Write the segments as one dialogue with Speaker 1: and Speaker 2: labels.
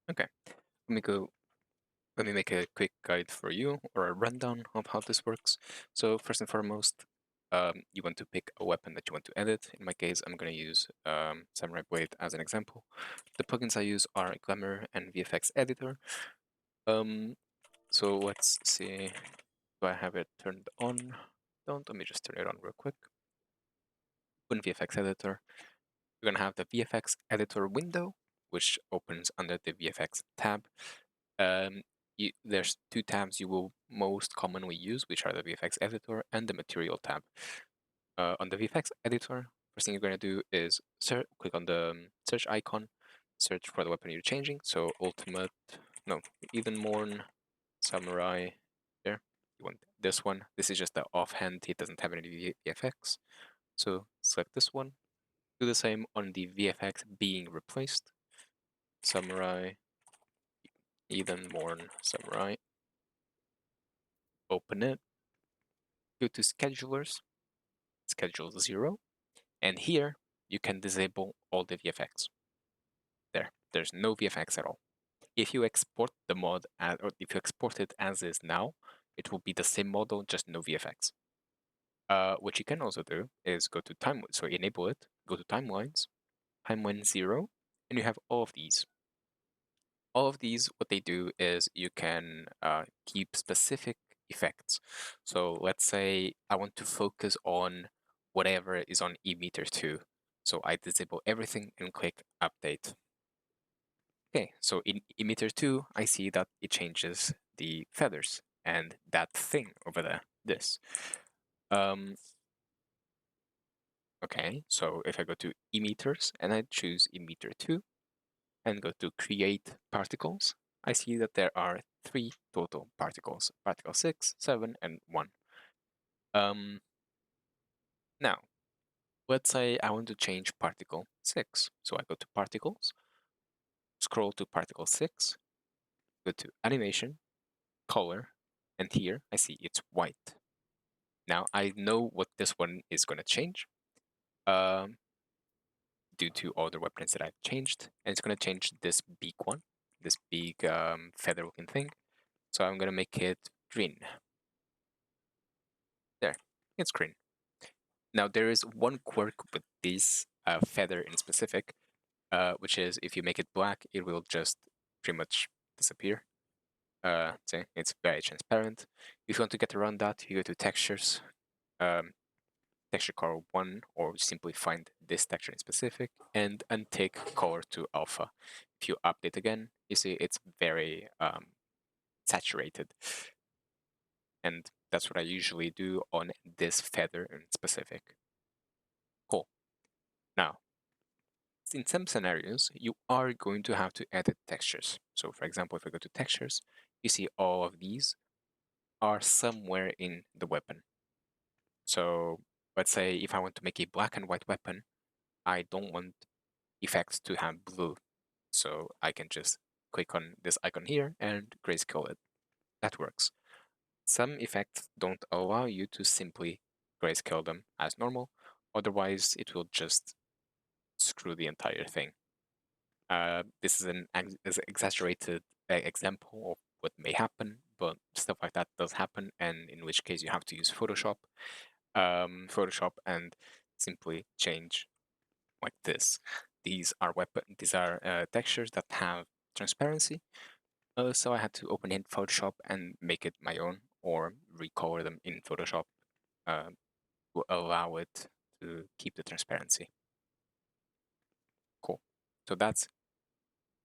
Speaker 1: Okay, let me go. Let me make a quick guide for you, or a rundown of how this works. So first and foremost, you want to pick a weapon that you want to edit. In my case, I'm going to use Samurai Blade as an example. The plugins I use are Glamour and VFX Editor. So let's see, do I have it turned on? Don't, let me just turn it on real quick. Open VFX Editor. You're gonna have the VFX Editor window, which opens under the VFX tab. Um, there's two tabs you will most commonly use, which are the VFX Editor and the Material tab. On the VFX Editor, first thing you're gonna do is click on the search icon, search for the weapon you're changing. So Ultimate, no, Evenmorn, Samurai. There, you want this one. This is just the offhand; it doesn't have any VFX. So select this one. Do the same on the VFX being replaced. Samurai, Evenmorn, Samurai. Open it. Go to Schedulers, Schedule 0, and here you can disable all the VFX. There's no VFX at all. If you export the mod, or if you export it as is now, it will be the same model, just no VFX. What you can also do is go to so enable it, go to timelines, timeline 0, and you have all of these. All of these, what they do is you can keep specific effects. So let's say I want to focus on whatever is on emitter2. So I disable everything and click update. Okay, so in emitter2, I see that it changes the feathers and that thing over there, this. Okay, so if I go to emitters and I choose emitter2 and go to create particles, I see that there are 3 total particles, particle 6, 7, and 1. Now, let's say I want to change particle 6. So I go to particles, scroll to particle 6, go to animation, color, and here I see it's white. Now I know what this one is going to change due to all the weapons that I've changed, and it's going to change this big one, this big feather looking thing. So I'm going to make it green. There, it's green. Now there is one quirk with this feather in specific, which is if you make it black, it will just pretty much disappear. See, it's very transparent. If you want to get around that, you go to textures, texture color 1, or simply find this texture in specific and untick color to alpha. If you update again, you see it's very saturated. And that's what I usually do on this feather in specific. Cool. Now, in some scenarios, you are going to have to edit textures. So for example, if I go to textures, you see all of these are somewhere in the weapon. So let's say if I want to make a black and white weapon, I don't want effects to have blue. So I can just click on this icon here and grayscale it. That works. Some effects don't allow you to simply grayscale them as normal. Otherwise, it will just screw the entire thing. This is an exaggerated example of what may happen, but stuff like that does happen, and in which case you have to use Photoshop, and simply change like this. These are textures that have transparency, so I had to open in Photoshop and make it my own, or recolor them in Photoshop to allow it to keep the transparency. Cool. So that's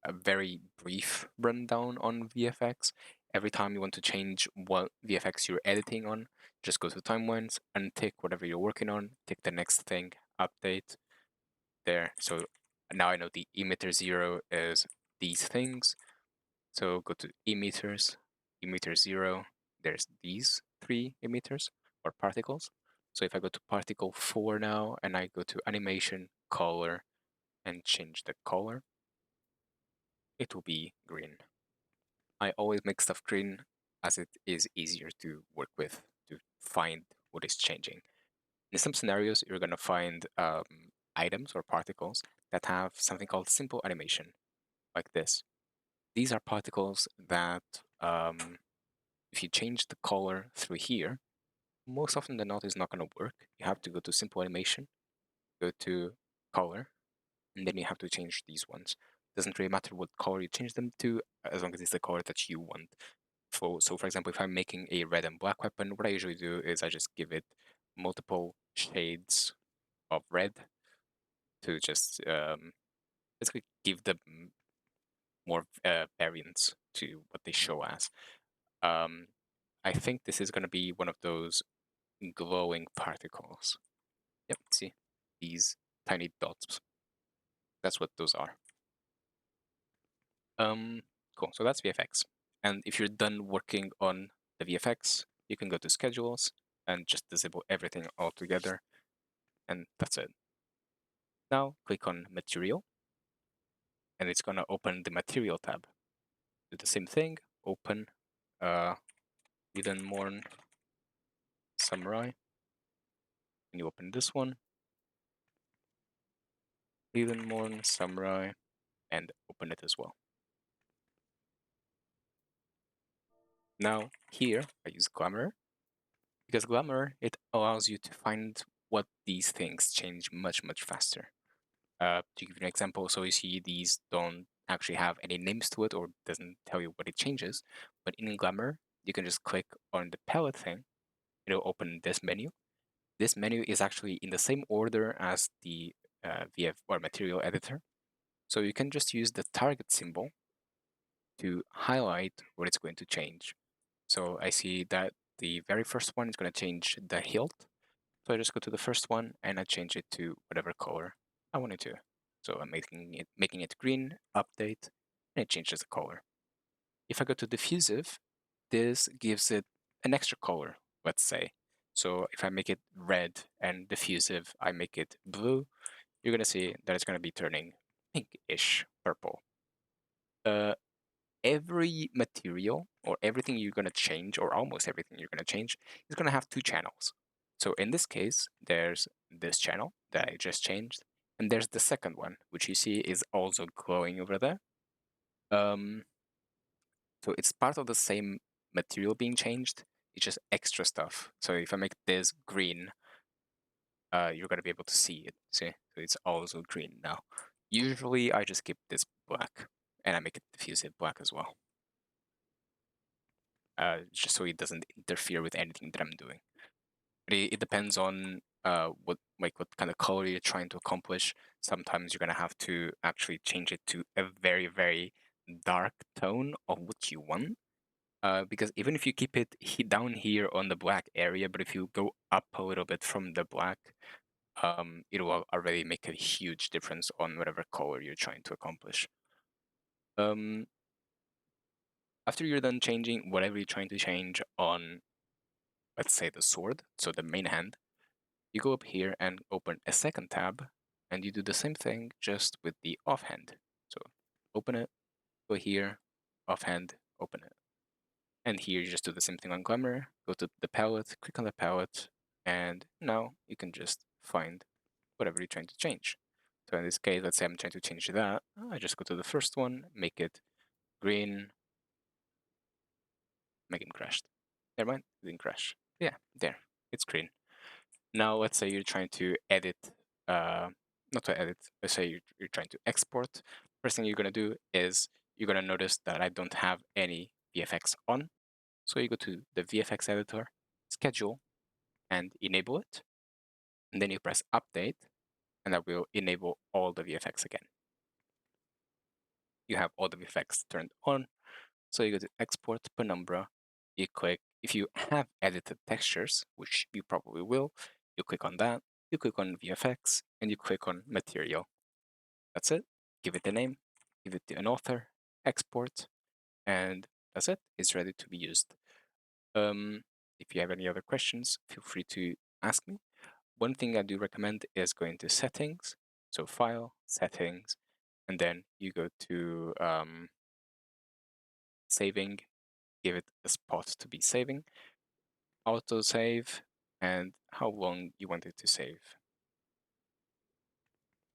Speaker 1: a very brief rundown on VFX. Every time you want to change what VFX you're editing on, just go to timelines, untick whatever you're working on, tick the next thing, update, there. So now I know the emitter 0 is these things. So go to emitters, emitter 0, there's these 3 emitters or particles. So if I go to particle 4 now and I go to animation, color, and change the color, it will be green. I always make stuff green as it is easier to work with, to find what is changing. In some scenarios, you're going to find items or particles that have something called simple animation, like this. These are particles that, if you change the color through here, most often than not, it's not going to work. You have to go to Simple Animation, go to Color, and then you have to change these ones. Doesn't really matter what color you change them to, as long as it's the color that you want. So for example, if I'm making a red and black weapon, what I usually do is I just give it multiple shades of red to just basically give them more variance to what they show as. Um, I think this is going to be one of those glowing particles. Yep, see these tiny dots. That's what those are. Cool. So that's VFX. And if you're done working on the VFX, you can go to Schedules and just disable everything altogether, and that's it. Now click on Material, and it's gonna open the Material tab. Do the same thing. Open Morn Samurai, and you open this one, Morn Samurai, and open it as well. Now here I use Glamour, because Glamour, it allows you to find what these things change much faster. To give you an example, so you see these don't actually have any names to it or doesn't tell you what it changes, but in Glamour you can just click on the palette thing. It'll open this menu. This menu is actually in the same order as the VF or material editor, so you can just use the target symbol to highlight what it's going to change. So I see that the very first one is going to change the hilt. So I just go to the first one and I change it to whatever color I want it to. So I'm making it green, update, and it changes the color. If I go to diffusive, this gives it an extra color, let's say. So if I make it red and diffusive, I make it blue, you're gonna see that it's gonna be turning pinkish purple. Uh, every material or everything you're going to change, or almost everything you're going to change, is going to have two channels. So in this case, there's this channel that I just changed, and there's the second one, which you see is also glowing over there. Um, so it's part of the same material being changed. It's just extra stuff. So if I make this green, you're going to be able to see it. See, so it's also green now. Usually, I just keep this black, and I make it diffusive black as well. Just so it doesn't interfere with anything that I'm doing. But it depends on what kind of color you're trying to accomplish. Sometimes you're gonna have to actually change it to a very dark tone of what you want. Because even if you keep it down here on the black area, but if you go up a little bit from the black, it will already make a huge difference on whatever color you're trying to accomplish. After you're done changing whatever you're trying to change on, let's say, the sword, so the main hand, you go up here and open a second tab, and you do the same thing just with the offhand. So open it, go here, offhand, open it. And here you just do the same thing on Glamour, go to the palette, click on the palette, and now you can just find whatever you're trying to change. So in this case, let's say I'm trying to change that. I just go to the first one, make it green, make it crashed. Never mind, it didn't crash. Yeah, there, it's green. Now, let's say you're trying to edit, not to edit, let's say you're trying to export. First thing you're going to do is you're going to notice that I don't have any VFX on. So you go to the VFX Editor, Schedule, and enable it. And then you press Update, and that will enable all the VFX again. You have all the VFX turned on. So you go to Export Penumbra, you click, if you have edited textures, which you probably will, you click on that, you click on VFX, and you click on Material. That's it. Give it a name, give it to an author, export, and that's it. It's ready to be used. If you have any other questions, feel free to ask me. One thing I do recommend is going to Settings, so File, Settings, and then you go to Saving, give it a spot to be saving, auto save, and how long you want it to save.